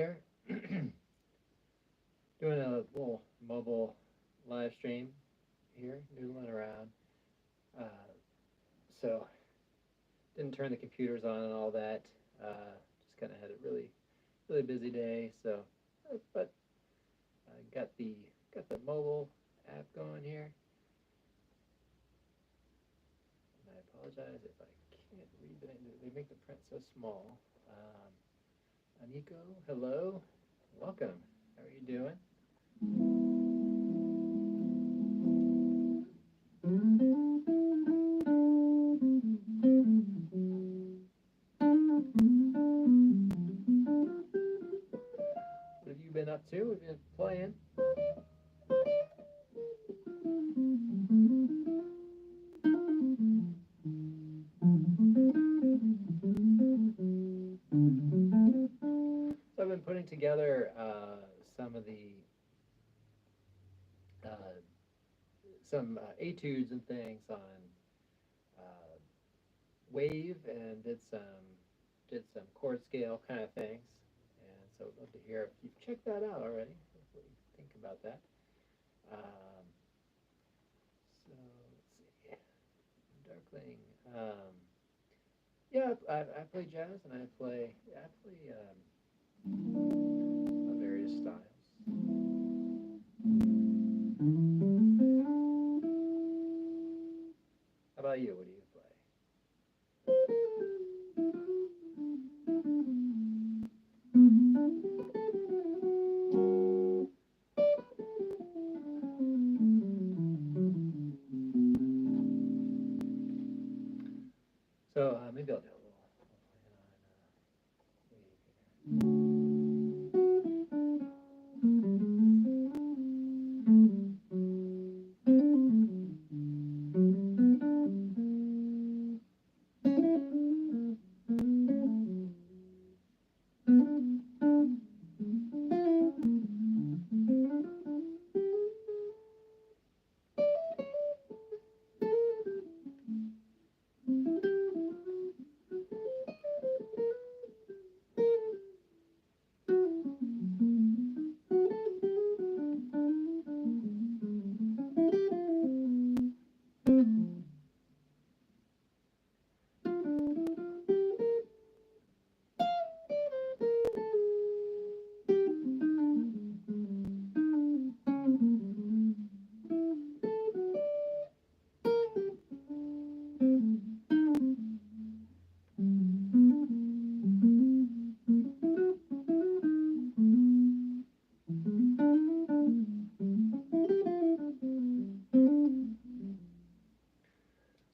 there. Doing a little mobile live stream here, noodling around. Uh, so didn't turn the computers on and all that. Just kind of had a really busy day. So, but got the mobile app going here. And I apologize if I can't read the name. They make the print so small. Aniko, hello, welcome. How are you doing? What have you been up to? Have you been playing? So I've been putting together some of the uh, some etudes and things on uh, wave and did some chord scale kind of things. And so I'd love to hear if you've checked that out already. What you think about that? Um, so let's see, Darkling. Yeah, I play jazz and I play various styles. How about you? What do you play? So maybe I'll do a little playing on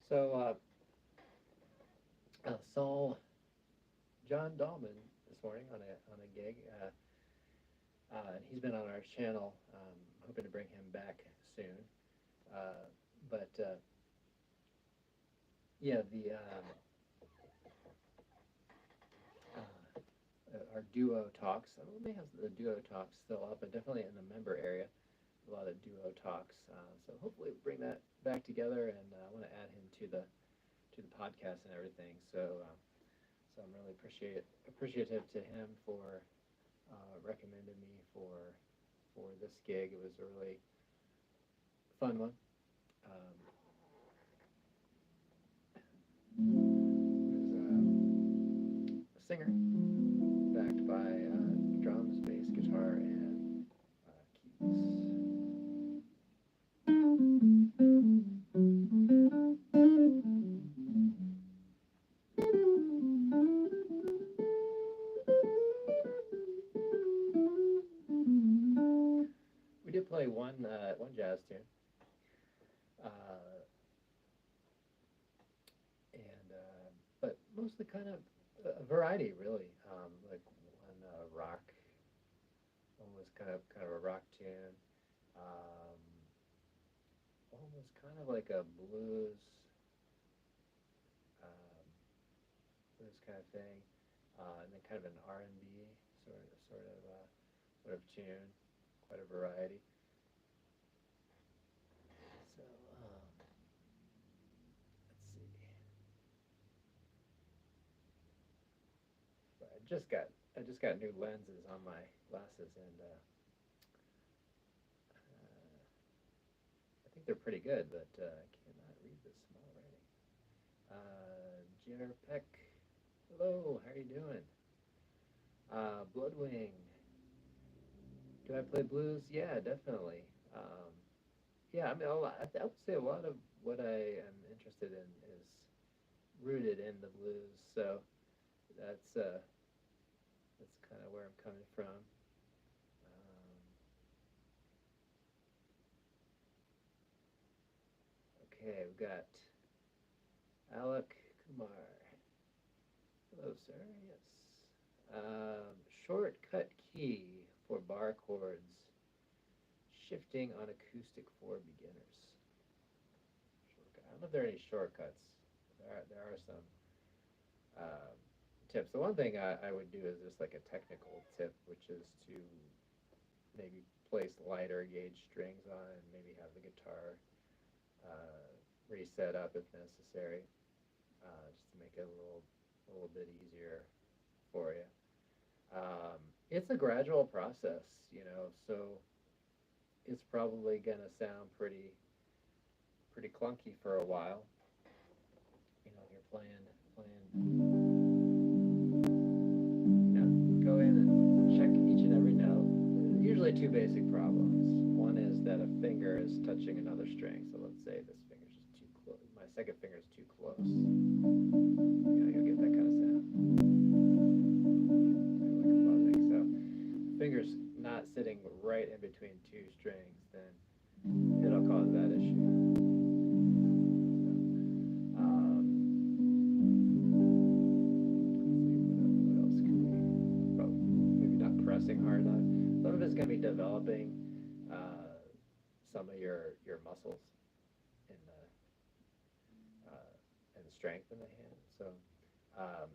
So saw John Dahlman this morning on a gig, and he's been on our channel. Hoping to bring him back soon. Uh, but yeah, our duo talks. I don't know if they have the duo talks still up, but definitely in the member area, a lot of duo talks. So hopefully we'll bring that back together, and I want to add him to the podcast and everything. So I'm really appreciative to him for recommending me for this gig. It was a really fun one. He was a singer, backed by drums, bass, guitar, and keys. We did play one jazz tune, uh, and but mostly kind of a variety, really. Like one rock, one was kind of a rock tune. Um, One was kind of like a um, blues kind of thing, and then kind of an R&B sort of tune. Quite a variety. So let's see. But I just got new lenses on my glasses, and I think they're pretty good, but I cannot read this small writing. Jer Peck, hello, how are you doing? Bloodwing, do I play blues? Yeah, definitely. Yeah, I mean, I would say a lot of what I am interested in is rooted in the blues, so that's kind of where I'm coming from. Okay, we've got Alec Kumar. Hello, sir. Yes. Shortcut key for bar chords. Shifting on acoustic for beginners. Shortcut. I don't know if there are any shortcuts. There are some tips. The one thing I would do is just like a technical tip, which is to maybe place lighter gauge strings on and maybe have the guitar reset up if necessary, just to make it a little bit easier for you. It's a gradual process, you know, so it's probably gonna sound pretty clunky for a while. You know, you're playing. You know, go in and check each and every note. Usually two basic problems. One is that a finger is touching another string. So let's say this finger's just too close. My second finger is too close. You know, you'll get that kind of sound. Maybe like buzzing. So the finger's not sitting right in between two strings, then it'll cause that issue. Hard on. Some of it's going to be developing some of your muscles in the strength in the hand. So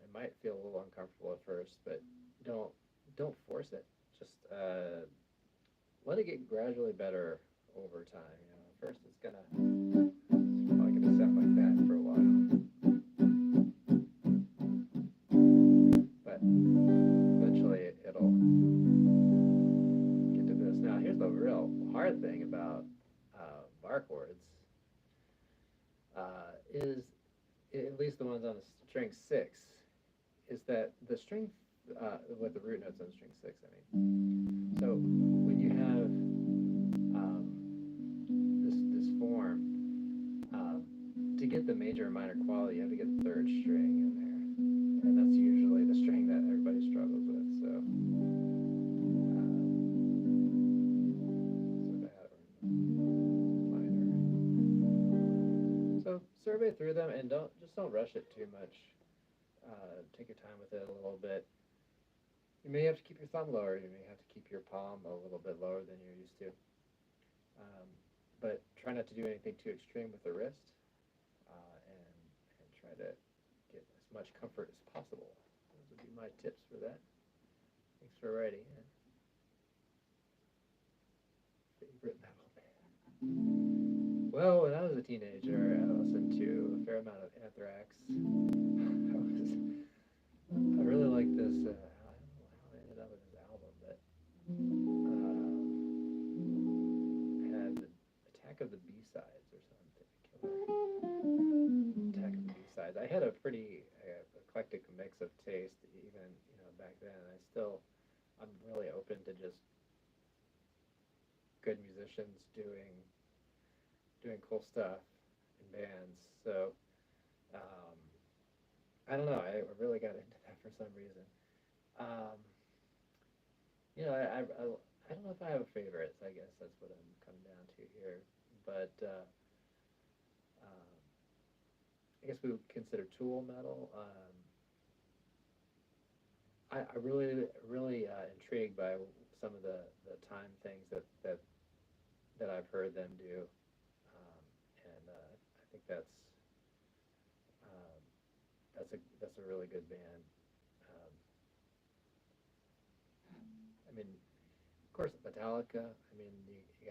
it might feel a little uncomfortable at first, but don't force it. Just let it get gradually better over time. You know, first it's probably gonna sound like that for a while, but eventually it'll get to this. Now here's the real hard thing about bar chords is, at least the ones on the string 6, is that the string with the root notes on string 6. I mean, so when you have this form, to get the major and minor quality, you have to get the third string in there, and that's usually the string that everybody struggles with. So that or minor. So survey through them and don't rush it too much. Take your time with it a little bit. You may have to keep your thumb lower. You may have to keep your palm a little bit lower than you're used to. But try not to do anything too extreme with the wrist, and try to get as much comfort as possible. Those would be my tips for that. Thanks for writing in. Favorite metal band? Well, when I was a teenager, I listened to a fair amount of Anthrax. I really like this. I don't know how I ended up with this album, but had Attack of the B-Sides or something. Attack of the B-Sides. I had a pretty eclectic mix of taste, even back then. I'm really open to just good musicians doing cool stuff in bands. So I don't know. I really got into that for some reason. I don't know if I have a favorite. I guess that's what I'm coming down to here. But I guess we would consider Tool metal. I really intrigued by some of the time things that I've heard them do, and I think that's a really good band. I mean, of course, Metallica. I mean, you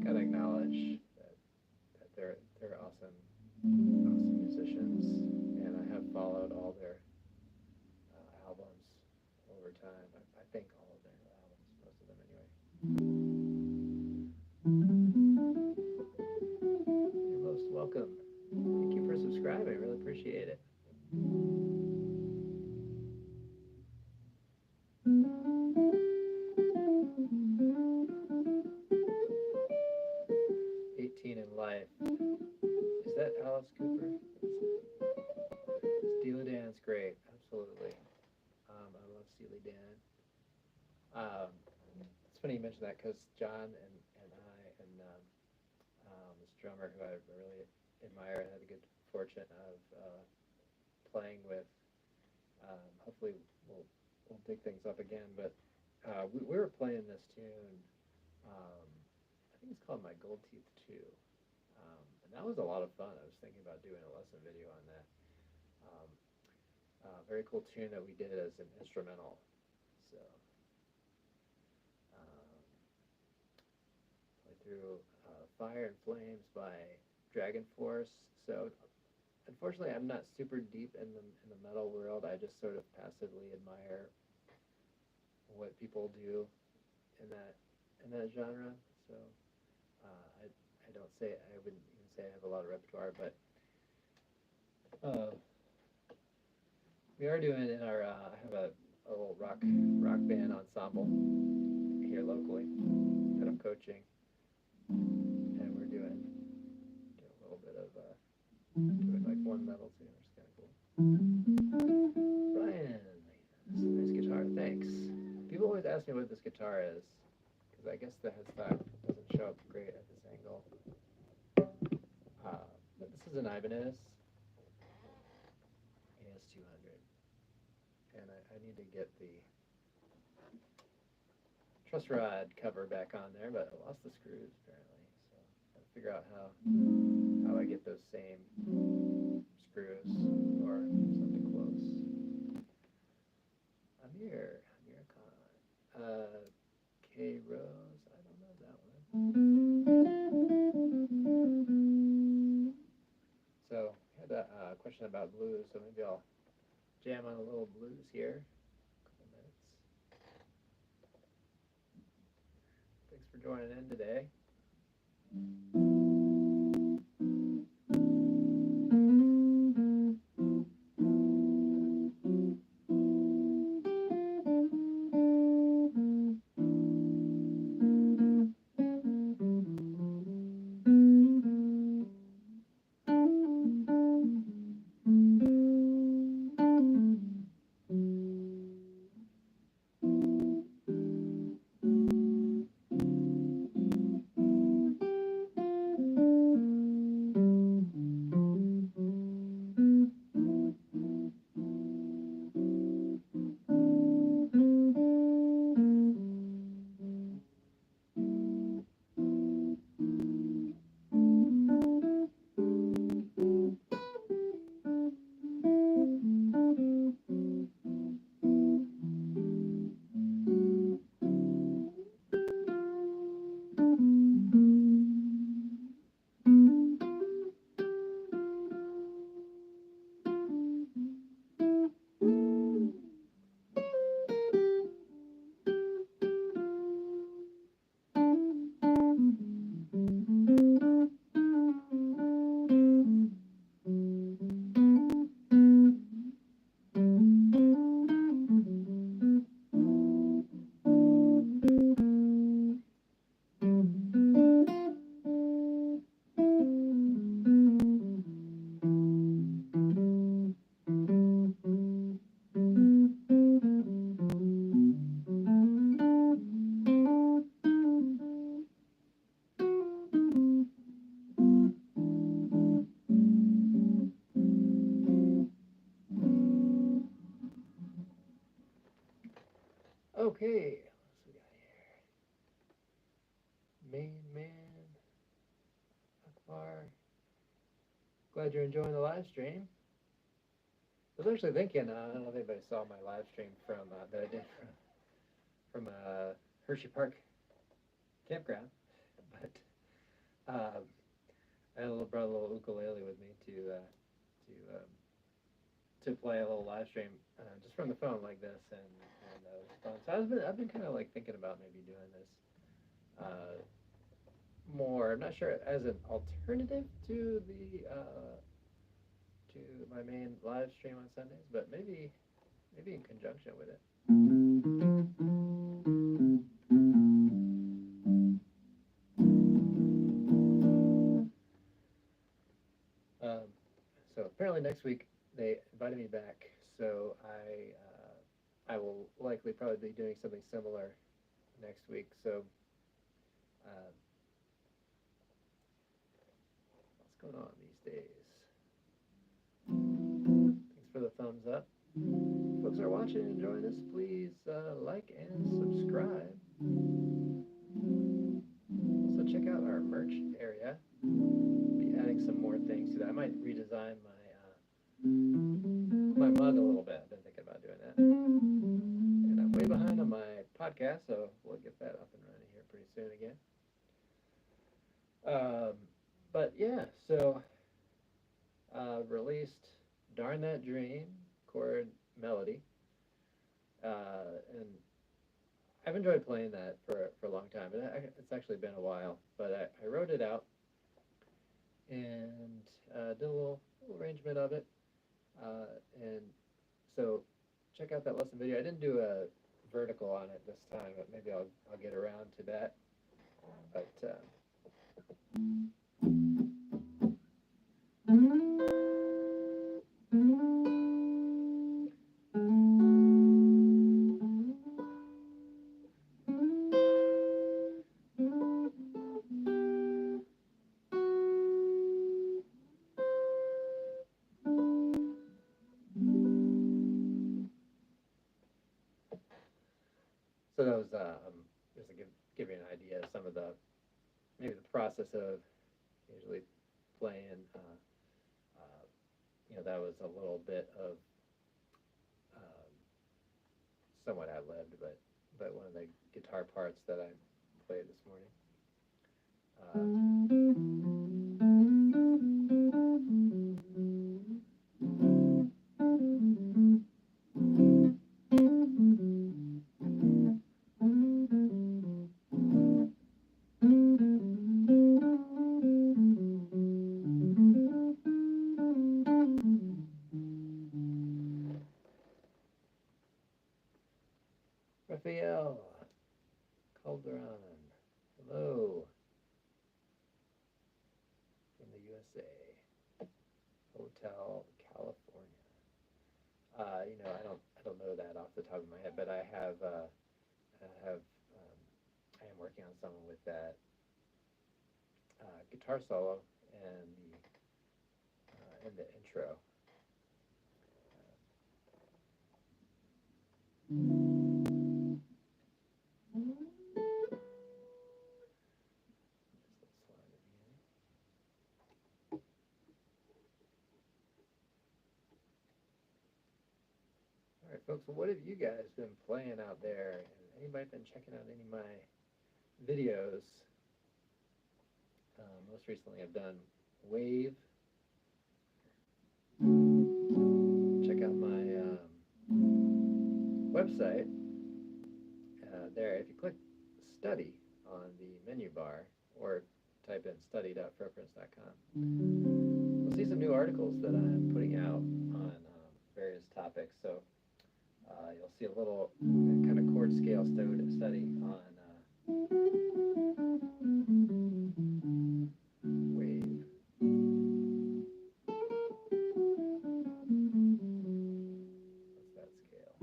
gotta acknowledge that they're awesome musicians, and I have followed all time. I think all of their albums, most of them anyway. You're most welcome. Thank you for subscribing. Really appreciate it. 18 in life. Is that Alice Cooper? Steely Dan's great. Absolutely. I love Steely Dan. It's funny you mention that because John and I and this drummer who I really admire and had the good fortune of playing with. Hopefully we'll dig things up again, but we were playing this tune. I think it's called My Gold Teeth 2, and that was a lot of fun. I was thinking about doing a lesson video on that. Very cool tune that we did as an instrumental. So play through Fire and Flames by Dragon Force. So unfortunately, I'm not super deep in the metal world. I just sort of passively admire what people do in that genre. So I don't say, I wouldn't even say I have a lot of repertoire, but we are doing in our I have a little rock band ensemble here locally that I'm coaching, and we're doing a little bit of doing like one metal tune, which is kind of cool. Brian, nice guitar, thanks. People always ask me what this guitar is, because I guess the headstock doesn't show up great at this angle. But this is an Ibanez AS200, and I need to get the truss rod cover back on there, but I lost the screws apparently, so I'll figure out how I get those same screws or something close. Amir Khan, K Rose, I don't know that one. So I had a question about blues, so maybe I'll jam on a little blues here. A couple minutes. Thanks for joining in today. Okay, what else we got here? Main man, Akbar. Glad you're enjoying the live stream. I was actually thinking, I don't know if anybody saw my live stream from that I did from Hershey Park campground, but I brought a little ukulele with me to to play a little live stream just from the phone like this, and it was fun. So I've been kind of like thinking about maybe doing this more. I'm not sure as an alternative to the to my main live stream on Sundays, but maybe in conjunction with it. So apparently next week they invited me back, so I will likely probably be doing something similar next week. So what's going on these days? Thanks for the thumbs up. Folks are watching and enjoying this. Please like and subscribe. Also check out our merch area. Be adding some more things to that. I might redesign my mug a little bit. I've been thinking about doing that. And I'm way behind on my podcast, so we'll get that up and running here pretty soon again. But yeah, so released Darn That Dream chord melody. And I've enjoyed playing that for a long time. It's actually been a while, but I wrote it out and did a little arrangement of it. And so check out that lesson video. I didn't do a vertical on it this time, but maybe I'll get around to that. But so that was just to give you an idea of some of maybe the process of usually playing. That was a little bit of somewhat ad-libbed, but one of the guitar parts that I played this morning. Raphael Calderon, hello from the USA, Hotel California. I don't know that off the top of my head, but I am working on something with that guitar solo and the intro. All right, folks, well, what have you guys been playing out there? And anybody been checking out any of my videos? Most recently I've done Wave. Check out my website. There, if you click Study on the menu bar or type in study.frpreference.com, you'll see some new articles that I'm putting out on various topics. So you'll see a little kind of chord scale study on Wave. What's that scale?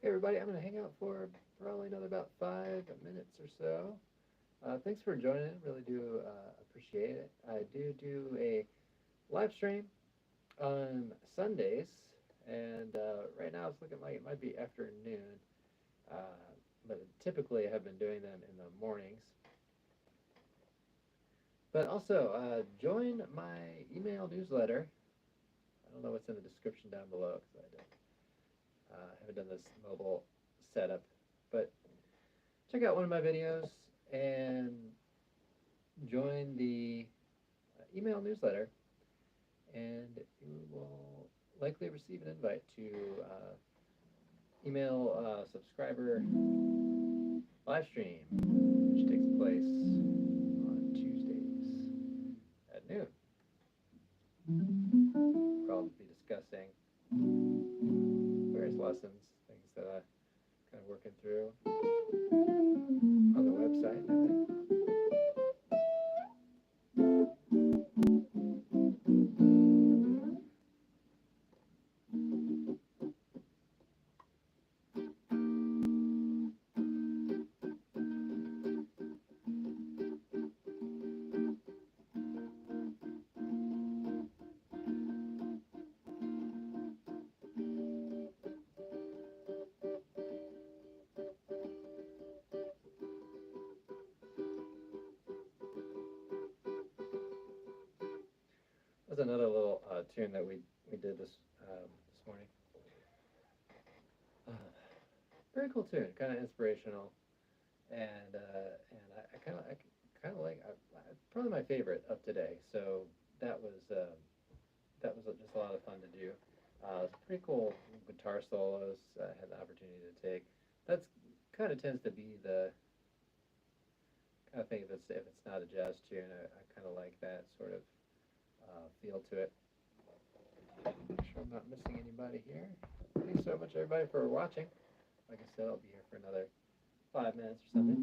Hey everybody, I'm going to hang out for probably another about 5 minutes or so. Thanks for joining. Really do appreciate it. I do a live stream on Sundays, and right now it's looking like it might be afternoon, but typically I have been doing them in the mornings. But also, join my email newsletter. I don't know what's in the description down below because I haven't done this mobile setup, but check out one of my videos and join the email newsletter, and you will likely receive an invite to email subscriber live stream, which takes place on Tuesdays at noon. I'll be discussing various lessons, things that I'm kind of working through on the website and everything. That's another little tune that we did this morning. Very cool tune, kind of inspirational, and I kind of like probably my favorite of today. So that was just a lot of fun to do. It's pretty cool guitar solos I had the opportunity to take. That's kind of tends to be the kind of thing if it's not a jazz tune. I kind of like that sort of feel to it. Make sure I'm not missing anybody here. Thanks so much, everybody, for watching. Like I said, I'll be here for another 5 minutes or something.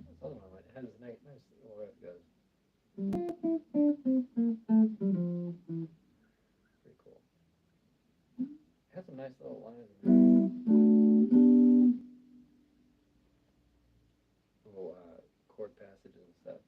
This other one has a nice little riff. Goes. Pretty cool. It has some nice little lines. Little chord passages and stuff.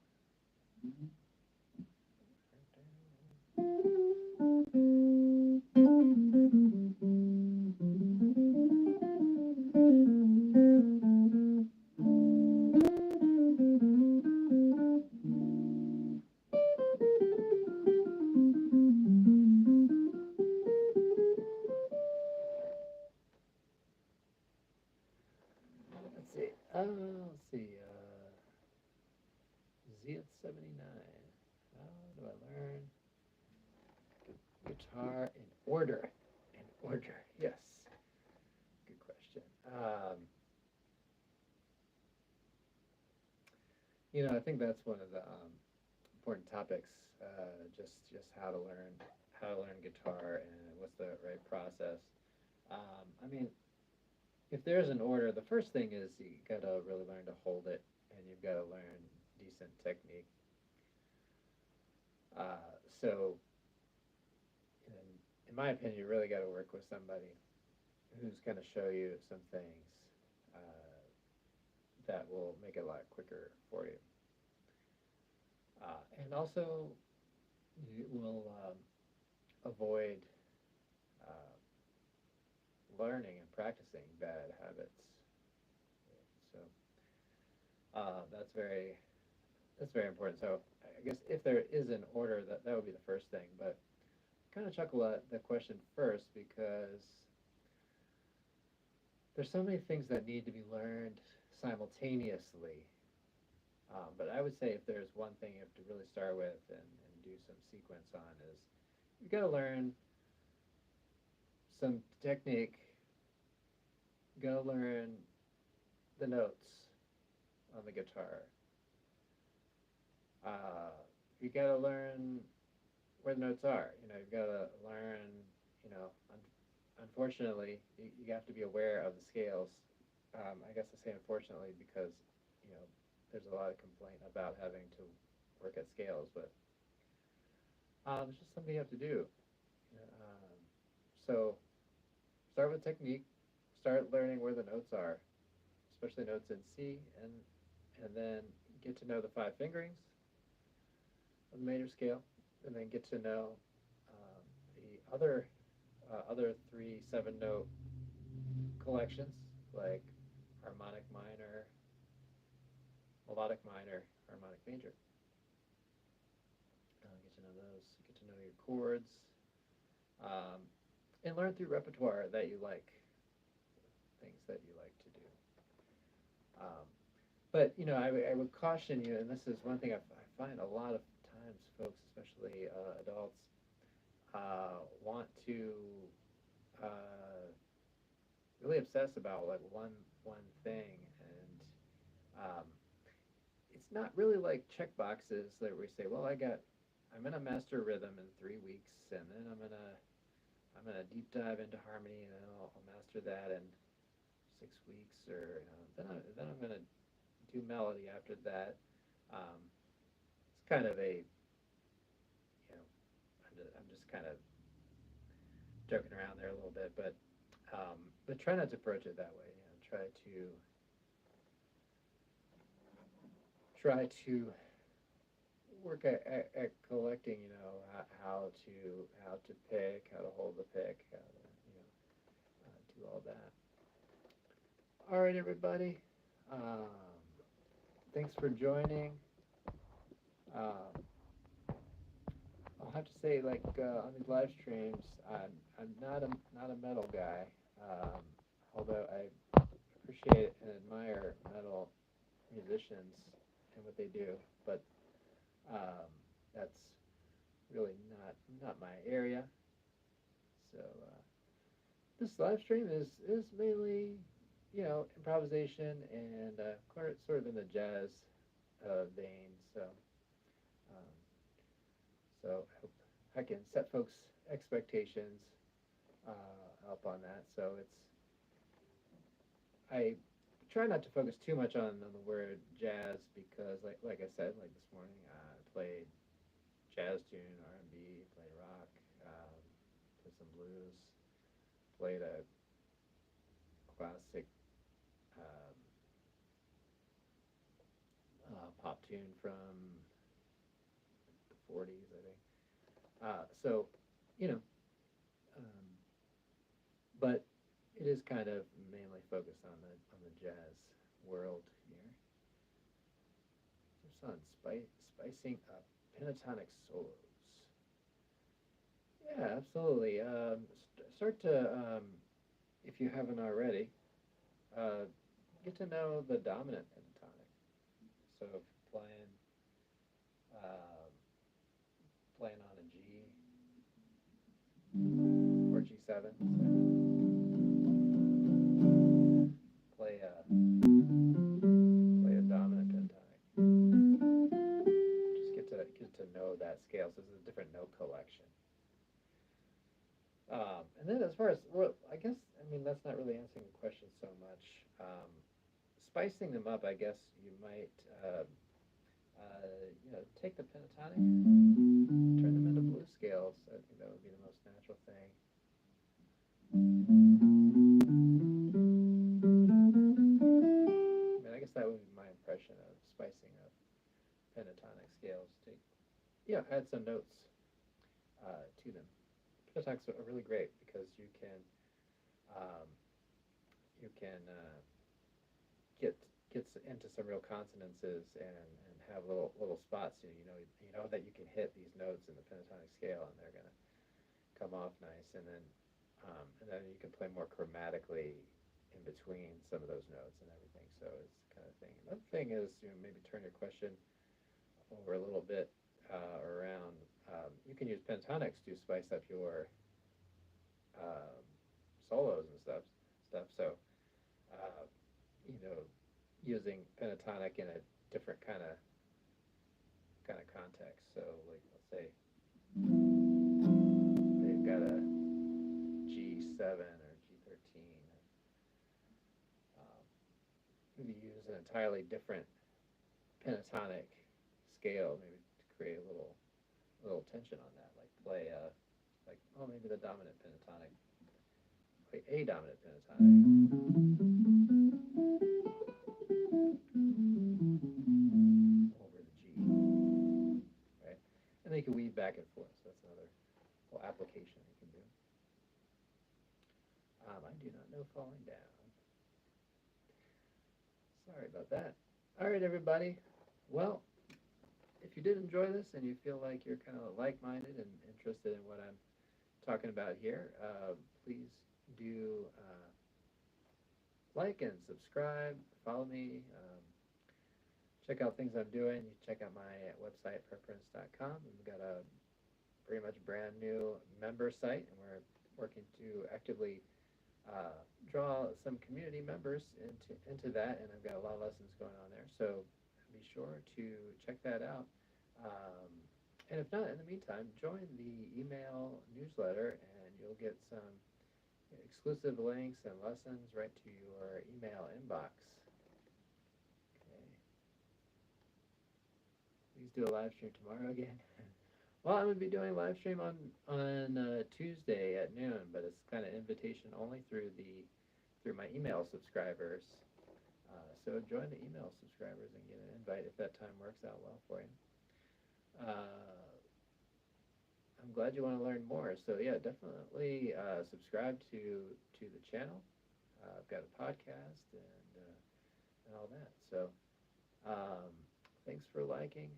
Let's see. Z79. How do I learn guitar in order? In order, yes. Good question. I think that's one of the important topics. Just how to learn guitar and what's the right process. I mean, if there's an order, the first thing is you gotta really learn to hold it, and you've got to learn decent technique. So, in my opinion, you really got to work with somebody who's going to show you some things that will make it a lot quicker for you. And also, you will avoid learning and practicing bad habits. So that's very important. So I guess if there is an order, that would be the first thing. But kind of chuckle at the question first because there's so many things that need to be learned simultaneously. But I would say if there's one thing you have to really start with and do some sequence on is you've got to learn some technique. You got to learn the notes on the guitar. You got to learn where the notes are. You've got to learn. Unfortunately, you have to be aware of the scales. I guess I say unfortunately because there's a lot of complaint about having to work at scales, but It's just something you have to do. So start with technique, start learning where the notes are, especially notes in C, and then get to know the five fingerings of the major scale, and then get to know the other three 7-note collections like harmonic minor, melodic minor, harmonic major. Get to know those. Get to know your chords, and learn through repertoire that you like, things that you like to do. But I would caution you, and this is one thing I find a lot of times, folks, especially adults, want to really obsess about like one thing, and it's not really like check boxes that we say, well, I'm gonna master rhythm in 3 weeks, and then I'm gonna deep dive into harmony, and then I'll master that in 6 weeks, or then I'm gonna do melody after that. It's kind of I'm just kind of joking around there a little bit, but try not to approach it that way. Try to work at collecting. How to pick, how to hold the pick, how to do all that. All right, everybody. Thanks for joining. I'll have to say, like on these live streams, I'm not a metal guy, although I appreciate and admire metal musicians and what they do, but that's really not my area. So this live stream is mainly improvisation and sort of in the jazz vein. So I hope I can set folks' expectations up on that. So I try not to focus too much on the word jazz, because like I said, like this morning, I played jazz tune, R&B, played rock, played some blues, played a classic pop tune from the 40s, I think. So, but it is kind of mainly focused on the jazz world here. Some spicing up pentatonic solos. Yeah, absolutely. Start to, if you haven't already, get to know the dominant pentatonic. So if you're playing on a G or G7, play a dominant pentatonic. Just get to know that scale. So this is a different note collection. And then as far as, well, I mean, that's not really answering the question so much. Spicing them up, I guess you might, take the pentatonic, turn them into blues scales. I think that would be the most natural thing. I mean, I guess that would be my impression of spicing up pentatonic scales. Add some notes to them. Pentatonics are really great because you can get into some real consonances and have little spots. You know that you can hit these notes in the pentatonic scale, and they're gonna come off nice, and then you can play more chromatically in between some of those notes and everything. So it's the kind of thing. Another thing is, maybe turn your question over a little bit around. You can use pentatonics to spice up your solos and stuff. So using pentatonic in a different kind of context. So like, let's say they've got a G7 or G13. Maybe use an entirely different pentatonic scale, maybe to create a little tension on that, like play like, oh, maybe the dominant pentatonic, play a dominant pentatonic over the G, right? And they can weave back and forth. So that's another whole application you can do. I do not know falling down. Sorry about that. All right, everybody. Well, if you did enjoy this and you feel like you're kind of like-minded and interested in what I'm talking about here, please do like and subscribe, follow me, check out things I'm doing. You check out my website, preference.com. We've got a pretty much brand new member site, and we're working to actively draw some community members into that, and I've got a lot of lessons going on there. So be sure to check that out. And if not, in the meantime, join the email newsletter, and you'll get some exclusive links and lessons right to your email inbox. Okay. Please do a live stream tomorrow again. Well, I'm going to be doing a live stream on Tuesday at noon, but it's kind of invitation only through my email subscribers. So join the email subscribers and get an invite if that time works out well for you. I'm glad you want to learn more. So yeah, definitely subscribe to the channel. I've got a podcast and all that. So thanks for liking.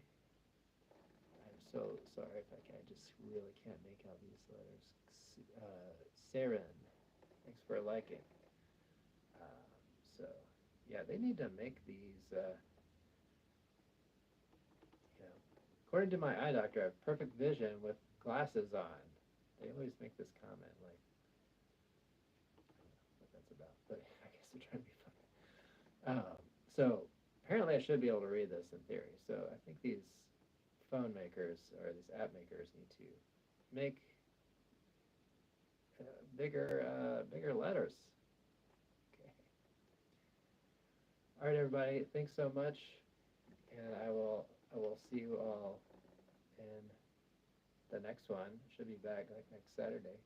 I'm so sorry if I just really can't make out these letters. Saren, thanks for liking. So yeah, they need to make these. According to my eye doctor, I have perfect vision with glasses on. They always make this comment, like, I don't know what that's about, but I guess they're trying to be funny. So apparently I should be able to read this in theory. So I think these phone makers or these app makers need to make bigger letters. Okay. All right, everybody. Thanks so much, and I will see you all in the next one. Should be back like next Saturday.